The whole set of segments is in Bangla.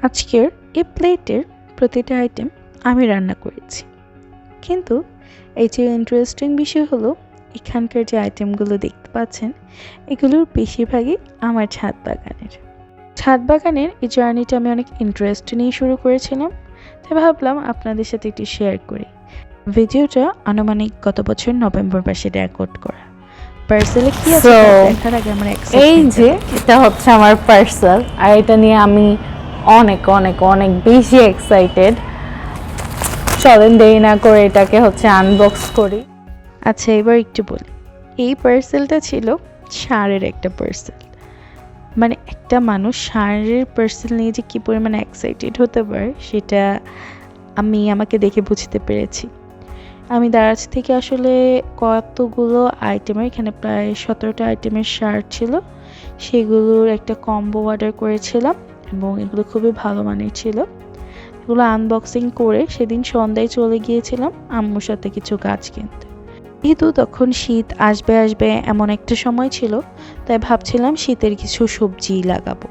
আজকের এই প্লেটের প্রতিটা আইটেম আমি রান্না করেছি, কিন্তু এই যে ইন্টারেস্টিং বিষয় হলো এখানকার যে আইটেমগুলো দেখতে পাচ্ছেন এগুলোর বেশিরভাগই আমার ছাদ বাগানের এই জার্নিটা আমি অনেক ইন্টারেস্ট নিয়ে শুরু করেছিলাম, তাই ভাবলাম আপনাদের সাথে একটু শেয়ার করি। ভিডিওটা আনুমানিক গত বছর নভেম্বর মাসে রেকর্ড করা। পার্সেলে কি আছে দেখার আগে আমার এই যে এটা হচ্ছে আমার পার্সেল, আর এটা নিয়ে আমি অনেক অনেক অনেক বেশি এক্সাইটেড। চলেন দেরি না করে এটাকে হচ্ছে আনবক্স করি। আচ্ছা, এবার একটু বলি, এই পার্সেলটা ছিল ষাঁড়ের একটা পার্সেল। মানে একটা মানুষ ষাঁড়ের পার্সেল নিয়ে যে কী পরিমাণে এক্সাইটেড হতে পারে সেটা আমাকে দেখে বুঝতে পেরেছি। আমি দারাজ থেকে আসলে কতগুলো আইটেমের, এখানে প্রায় 17টা আইটেমের শার্ট ছিল, সেগুলোর একটা কম্বো অর্ডার করেছিলাম এবং এগুলো খুবই ভালো মানের ছিল। এগুলো আনবক্সিং করে সেদিন সন্ধ্যায় চলে গিয়েছিলাম আম্মুর সাথে কিছু গাছ কিনতে। যেহেতু তখন শীত আসবে এমন একটা সময় ছিল, তাই ভাবছিলাম শীতের কিছু সবজি লাগাবো।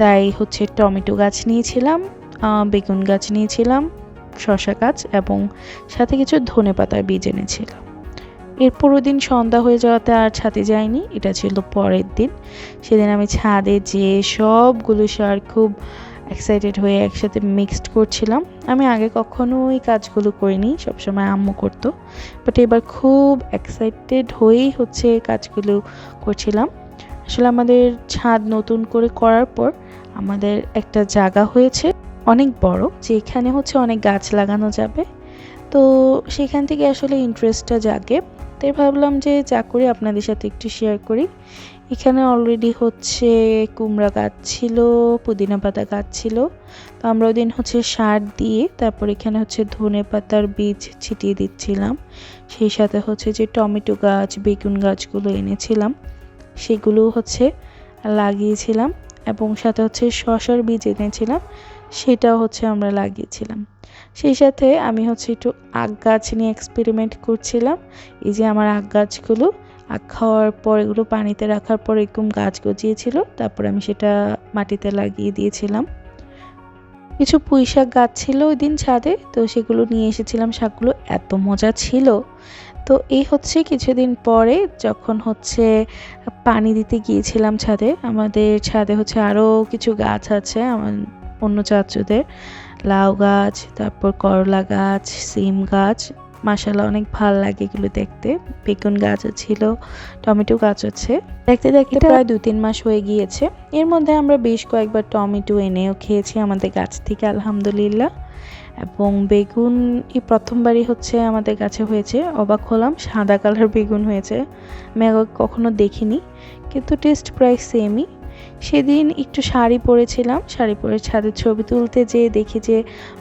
তাই হচ্ছে টমেটো গাছ নিয়েছিলাম, বেগুন গাছ নিয়েছিলাম, শসা গাছ এবং সাথে কিছু ধনেপাতার বীজ এনেছিলাম। এরপরও দিন সন্ধ্যা হয়ে যাওয়াতে আর ছাদে যাইনি, এটা ছিল পরের দিন। সেদিন আমি ছাদে যেয়ে সবগুলো সার খুব এক্সাইটেড হয়ে একসাথে মিক্সড করছিলাম। আমি আগে কখনো এই কাজগুলো করিনি, সবসময় আম্মু করতো, বাট এবার খুব এক্সাইটেড হয়েই হচ্ছে কাজগুলো করছিলাম। আসলে আমাদের ছাদ নতুন করে করার পর আমাদের একটা জায়গা হয়েছে অনেক বড়, যেখানে হচ্ছে অনেক গাছ লাগানো যাবে। তো সেখান থেকে আসলে ইন্টারেস্টটা জাগে, তাই ভাবলাম যে যা করি আপনাদের সাথে একটু শেয়ার করি। এখানে অলরেডি হচ্ছে কুমড়া গাছ ছিল, পুদিনা পাতা গাছ ছিল। তো আমরা ওই দিন হচ্ছে সার দিয়ে তারপর এখানে হচ্ছে ধনে পাতার বীজ ছিটিয়ে দিচ্ছিলাম। সেই সাথে হচ্ছে যে টমেটো গাছ, বেগুন গাছগুলো এনেছিলাম সেগুলো হচ্ছে লাগিয়েছিলাম, এবং সাথে হচ্ছে শসার বীজ এনেছিলাম, সেটাও হচ্ছে আমরা লাগিয়েছিলাম। সেই সাথে আমি হচ্ছে একটু আখ গাছ নিয়ে এক্সপেরিমেন্ট করছিলাম। এই যে আমার আখ গাছগুলো আখ খাওয়ার পর এগুলো পানিতে রাখার পর এরকম গাছ গজিয়েছিল, তারপর আমি সেটা মাটিতে লাগিয়ে দিয়েছিলাম। কিছু পুঁই শাক গাছ ছিল ওই দিন ছাদে, তো সেগুলো নিয়ে এসেছিলাম। শাকগুলো এত মজা ছিল। তো এই হচ্ছে কিছুদিন পরে যখন হচ্ছে পানি দিতে গিয়েছিলাম ছাদে, আমাদের ছাদে হচ্ছে আরও কিছু গাছ আছে আমার অন্য চাচুদের, লাউ গাছ, তারপর করলা গাছ, সিম গাছ। মাশাআল্লাহ অনেক ভালো লাগে এগুলো দেখতে। বেগুন গাছও ছিল, টমেটো গাছ আছে। দেখতে দেখতে প্রায় 2-3 মাস হয়ে গিয়েছে। এর মধ্যে আমরা বেশ কয়েকবার টমেটো এনেও খেয়েছি আমাদের গাছ থেকে, আলহামদুলিল্লাহ। এবং বেগুন এই প্রথমবারই হচ্ছে আমাদের কাছে হয়েছে, অবাক হলাম, সাদা কালার বেগুন হয়েছে, আমি আগে কখনো দেখিনি, কিন্তু টেস্ট প্রায় সেমই। সেদিন একটু শাড়ি পরেছিলাম, শাড়ি পরে ছাদের ছবি তুলতে যেয়ে দেখি যে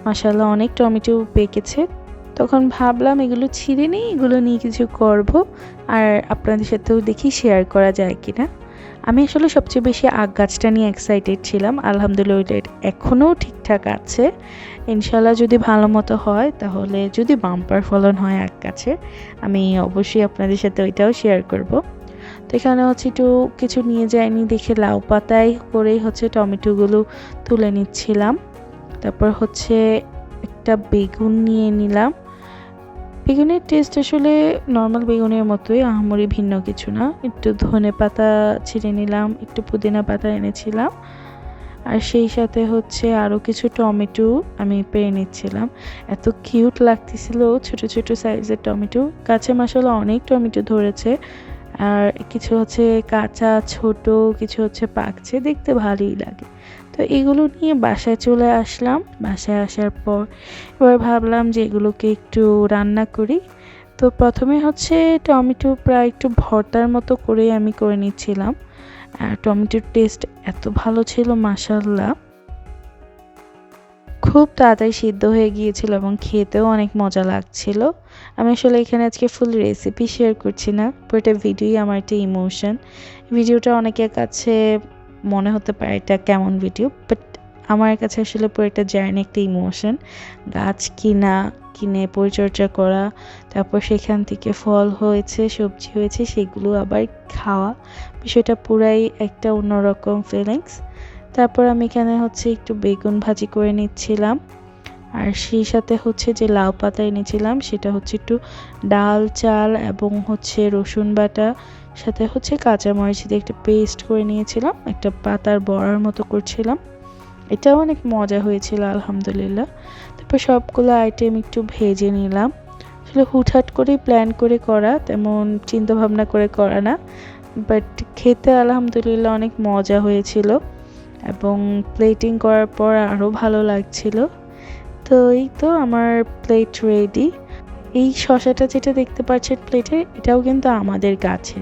মাশাআল্লাহ অনেক টমেটো পেকেছে। তখন ভাবলাম এগুলো ছিঁড়ে নিই, এগুলো নিয়ে কিছু করব, আর আপনাদের সাথেও দেখি শেয়ার করা যায় কিনা। আমি আসলে সবচেয়ে বেশি আখ গাছটা নিয়ে এক্সাইটেড ছিলাম। আলহামদুলিল্লাহ ওইটা এখনও ঠিকঠাক আছে, ইনশাল্লাহ যদি ভালো মতো হয়, তাহলে যদি বাম্পার ফলন হয় আখ গাছে, আমি অবশ্যই আপনাদের সাথে ওইটাও শেয়ার করব। তো এখানে হচ্ছে একটু কিছু নিয়ে যায়নি দেখে লাউ পাতায় করেই হচ্ছে টমেটোগুলো তুলে নিচ্ছিলাম। তারপর হচ্ছে একটা বেগুন নিয়ে নিলাম। বেগুনের টেস্ট আসলে নর্মাল বেগুনের মতোই, আহামরি ভিন্ন কিছু না। একটু ধনে পাতা ছিঁড়ে নিলাম, একটু পুদিনা পাতা এনেছিলাম, আর সেই সাথে হচ্ছে আরও কিছু টমেটো আমি পেরে নিচ্ছিলাম। এত কিউট লাগতেছিল ছোট ছোট সাইজের টমেটো। গাছে মাশাআল্লাহ অনেক টমেটো ধরেছে, আর কিছু হচ্ছে কাঁচা, ছোট কিছু হচ্ছে পাকছে, দেখতে ভালোই লাগে। তো এগুলো নিয়ে বাসায় চলে আসলাম। বাসায় আসার পর এবার ভাবলাম যে এগুলোকে একটু রান্না করি। তো প্রথমে হচ্ছে টমেটো প্রায় একটু ভর্তার মতো করে আমি করে নিচ্ছিলাম, আর টমেটোর টেস্ট এত ভালো ছিল মাশাআল্লাহ, খুব তাড়াতাড়ি সিদ্ধ হয়ে গিয়েছিল এবং খেতেও অনেক মজা লাগছিল। আমি আসলে এখানে আজকে ফুল রেসিপি শেয়ার করছি না, পুরোটা ভিডিওই আমার একটা ইমোশন। ভিডিওটা অনেকের কাছে মনে হতে পারে এটা কেমন ভিডিও, বাট আমার কাছে আসলে পুরো একটা জার্নি, একটা ইমোশন। গাছ কিনে পরিচর্যা করা, তারপর সেখান থেকে ফল হয়েছে, সবজি হয়েছে, সেগুলো আবার খাওয়া, বিষয়টা পুরাই একটা অন্যরকম ফিলিংস। তারপর আমি এখানে হচ্ছে একটু বেগুন ভাজি করে নিচ্ছিলাম। আর সেই সাথে হচ্ছে যে লাউ পাতা এনেছিলাম সেটা হচ্ছে একটু ডাল চাল এবং হচ্ছে রসুন বাটা সাথে হচ্ছে কাঁচামরিচ দিয়ে একটা পেস্ট করে নিয়েছিলাম, একটা পাতার বড়ার মতো করছিলাম। এটাও অনেক মজা হয়েছিল আলহামদুলিল্লাহ। তারপর সবগুলো আইটেম একটু ভেজে নিলাম। আসলে হুটহাট করেই প্ল্যান করে করা, তেমন চিন্তা ভাবনা করে করা না, বাট খেতে আলহামদুলিল্লাহ অনেক মজা হয়েছিল এবং প্লেটিং করার পর আরও ভালো লাগছিল। তো এই তো আমার প্লেট রেডি। এই শসাটা যেটা দেখতে পাচ্ছেন প্লেটে, এটাও কিন্তু আমাদের গাছে।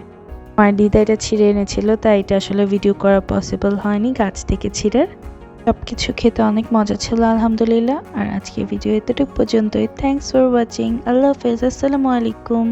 আমার দিদা এটা ছিঁড়ে এনেছিল, তাই এটা আসলে ভিডিও করা পসিবল হয়নি গাছ থেকে ছিঁড়ে। সব কিছু খেতে অনেক মজা ছিল আলহামদুলিল্লাহ। আর আজকে ভিডিও এতটুকু পর্যন্তই। Thanks for watching. আল্লাহ হাফেজ। আসসালামু আলাইকুম।